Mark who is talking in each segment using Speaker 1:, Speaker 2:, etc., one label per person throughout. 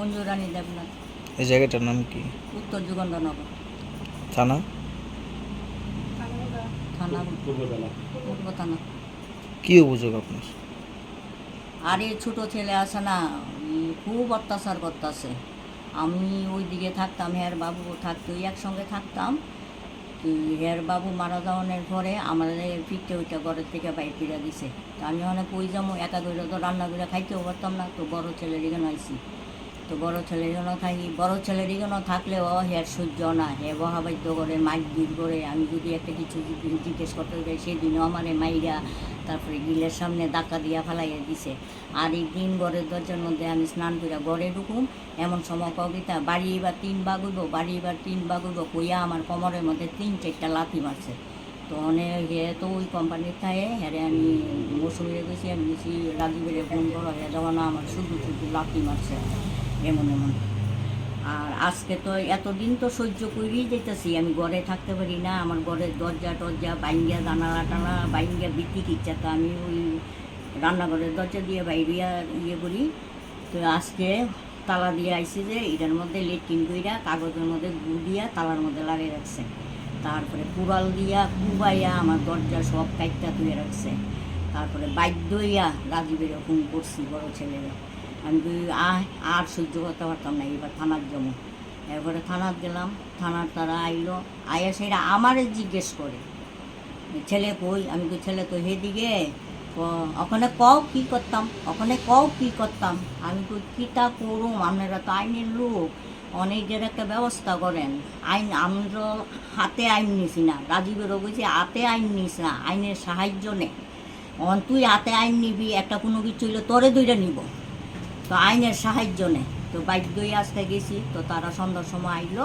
Speaker 1: মঞ্জুরানী দেবনাথ।
Speaker 2: এই জায়গাটার নাম কি?
Speaker 1: উত্তর যুগন্ধনগর
Speaker 2: থানা?
Speaker 1: থানা পূর্ব থানা।
Speaker 2: কি অভিযোগ আপনার?
Speaker 1: আর এই ছোটো ছেলে আছে না, খুব অত্যাচার করতেছে। আমি ওই দিকে থাকতাম, হের বাবু থাকতো, একসঙ্গে থাকতাম। তো হের বাবু মারা যাওয়ানোর পরে আমাদের ফিরতে ওইটা ঘরের থেকে বাইর করে দিছে। তো আমি অনেক ওই যাবো, একা করে তো রান্না করে খাইতেও পারতাম না। তো বড়ো ছেলের এখানে আইসি, তো বড়ো ছেলের জন্য থাকি। বড়ো ছেলের জন্য থাকলেও হের সহ্য না, হে বহাবাদ্য করে মাইক দূর করে। আমি যদি একটা কিছু জিজ্ঞেস করতে যাই, সেদিনও আমার মাইরা তারপরে গিলের সামনে ধাক্কা দিয়া ফেলাইয়া দিছে। আর এই দিন ঘরের দরজার মধ্যে আমি স্নান করে ঘরে ঢুকুম, এমন সময় কবিতা বাড়ি এবার 3 ভাগ হইব, বাড়ি এবার 3 ভাগ হইব কইয়া আমার কোমরের মধ্যে 3-4টা লাথি মারছে। তো অনেক হে তো ওই কোম্পানির থাকে, হ্যারে আমি মৌসুমিরে গেছি, আমি গেছি রাজীবের ফোন করা, হে যখন আমার শুধু শুধু লাথি মারছে এমন এমন। আর আজকে তো এতদিন তো সহ্য করেই যেতেছি, আমি ঘরে থাকতে পারি না। আমার ঘরের দরজা টরজা বাইঙ্গা জানালা টানা বাইঙ্গা বিক্রি ইচ্ছা, তো আমি ওই রান্নাঘরের দরজা দিয়ে বাইরিয়া করি। তো আজকে তালা দিয়ে আইসি যে এটার মধ্যে লেট্রিন কইরা কাগজের মধ্যে গু দিয়া তালার মধ্যে লাগিয়ে রাখছে। তারপরে কুড়াল দিয়া কুবাইয়া আমার দরজা সব কাইটটা তুলে রাখছে। তারপরে বাধ্য হইয়া রাজীবের ফোন করছি বড় ছেলেরা। আমি আর সহ্য করতে পারতাম না, এবার থানার জমো। এরপরে থানার গেলাম, থানার তারা আইলো, আয়া সেটা আমারে জিজ্ঞেস করে ছেলে কই। আমি কই ছেলে তো হেদিকে, ওখানে কও কী করতাম, ওখানে কও কী করতাম। আমি কই কীটা করুম, আপনারা তো আইনের লোক, অনেকের একটা ব্যবস্থা করেন। আইন আমরা হাতে আইন নিছি না, রাজীবেরও বলছি হাতে আইন নিস না, আইনের সাহায্য নে। তুই হাতে আইন নিবি, একটা কোনো কিছু হইলে তোরে দুইটা নিব, তো আইনের সাহায্য নেই। তো বাধ্যই আজকে গেছি, তো তারা সন্ধ্যার সময় আইলো,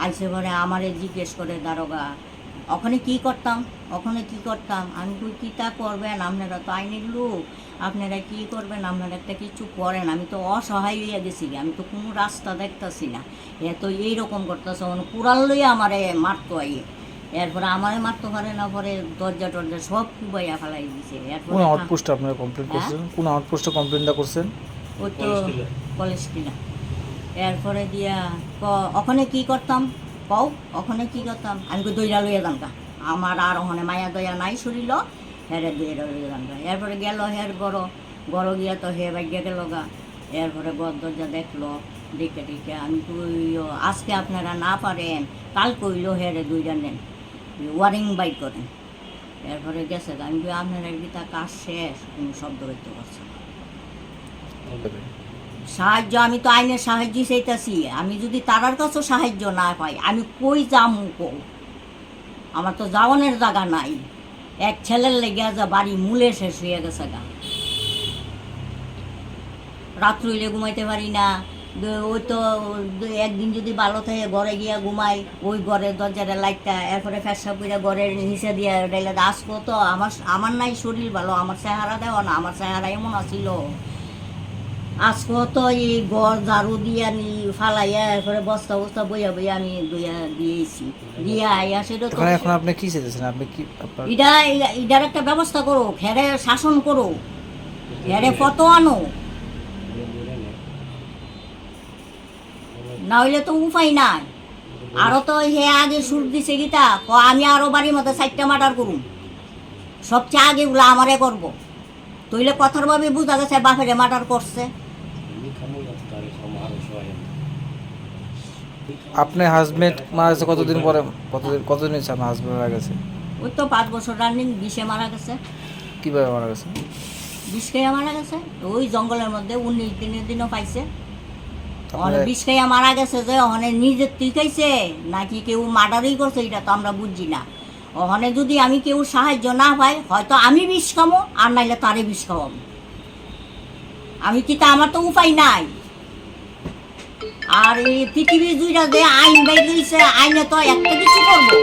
Speaker 1: আইসে পরে আমারে জিজ্ঞেস করে দারোগা ওখানে কি করতাম, ওখানে কি করতাম। আমি কই কীটা করবেন, আপনারা তো আইনের লোক, আপনারা কি করবেন, আপনারা একটা কিছু করেন। আমি তো অসহায় হইয়া গেছি, আমি তো কোনো রাস্তা দেখতেছি না। এ তো এইরকম করতেছে, মানে কুড়াল লইয়া আমারে মারতো আইয়ে। এরপরে আমারে মারতে পারে না, পরে দরজা টরজা সব কুবাইয়া ফেলাই দিছে।
Speaker 2: কোন আউটপোস্টে আপনারা কমপ্লেন করছেন? কোন আউটপোস্টে কমপ্লেনটা করছেন?
Speaker 1: ওই তো কলেজ কিনা। এরপরে দিয়া ওখানে কি করতাম কও, ওখানে কি করতাম। আমি কই দইরা লইয়া যান গা, আমার আর ওখানে মায়া দয়া নাই শরীর, হেরে দইরা লইয়া যান গা। এরপরে গেল হের বড় গিয়া তো হে বাইকে গেল গা। এরপরে ঘর দরজা দেখলো, দেখে দেখে আমি কই আজকে আপনারা না পারেন, কাল কইল হেরে দইরা নেন, ওয়ারিং বাইক করেন। এরপরে গেছে গা। আমি কই আপনারা গীতা কাজ শেষ, কোনো শব্দ করতে পারছে না। সাহায্য আমি তো আইনের সাহায্য চাইতেছি, আমি যদি তারার কাছেও সাহায্য না পাই আমি কই যামু কও। আমার তো যাওয়ানোর জায়গা নাই। এক ছেলের লেগে যা বাড়ি মূলে শেষ হয়ে গেছে গা, রাত্র হইলে ঘুমাইতে পারি না। ওই তো একদিন যদি ভালো থাকে ঘরে গিয়া ঘুমাই, ওই ঘরের দরজাটা লাইটটা, এরপরে ফ্যাসা পুরা ঘরের নিচে দিয়ে ডাইলে আসবো। তো আমার নাই শরীর ভালো, আমার চেহারা দেওয়া না, আমার চেহারা এমন আছিল। আজকে তো এই ঘর ঝাড়ু দিয়া নি ফালাইয়া এরপরে বস্তা বস্তা বইয়া বইয়া আমি দিয়েছি দিয়া আইয়া। সেটা তো
Speaker 2: এখন আপনি কি চাইতেছেন? আপনি কি
Speaker 1: এটার একটা ব্যবস্থা করো, হেরে শাসন করো, হেরে ফটো আনো, না হইলে তো উপায় নাই। আরো তো হে আগে সুর দিছে গীতা আমি আরো বাড়ির মধ্যে 4টা মার্ডার করুম, সবচেয়ে আগে গুলো আমারে করবো। তইলে কথার ভাবে বুঝা গেছে বাপেরে মার্ডার করছে।
Speaker 2: আপনার হাজবেন্ড মারা গেছে কতদিন পরে? কতদিন হয়েছে আপনার হাজবেন্ড মারা গেছে?
Speaker 1: ওই তো 5 বছর রানিং, 20-এ মারা গেছে।
Speaker 2: কিভাবে মারা গেছে?
Speaker 1: 20 খাইয়া মারা গেছে, ওই জঙ্গলের মধ্যে 19 দিনের দিনও পাইছে। ওখানে 20 খাইয়া মারা গেছে যে ওখানে নিজের তুই খাইছে নাকি কেউ মার্ডারই করছে এটা তো আমরা বুঝছি না। ওখানে যদি আমি কেউ সাহায্য না পাই, হয়তো আমি বিষ খামো, আর নাইলে তারে বিষ খাওয়াবো। আমি কি তা, আমার তো উপায় নাই। আর এই পৃথিবীর দুইটা যে আইন বাইর হয়েছে, আইনে তো একটা কিছু করবো।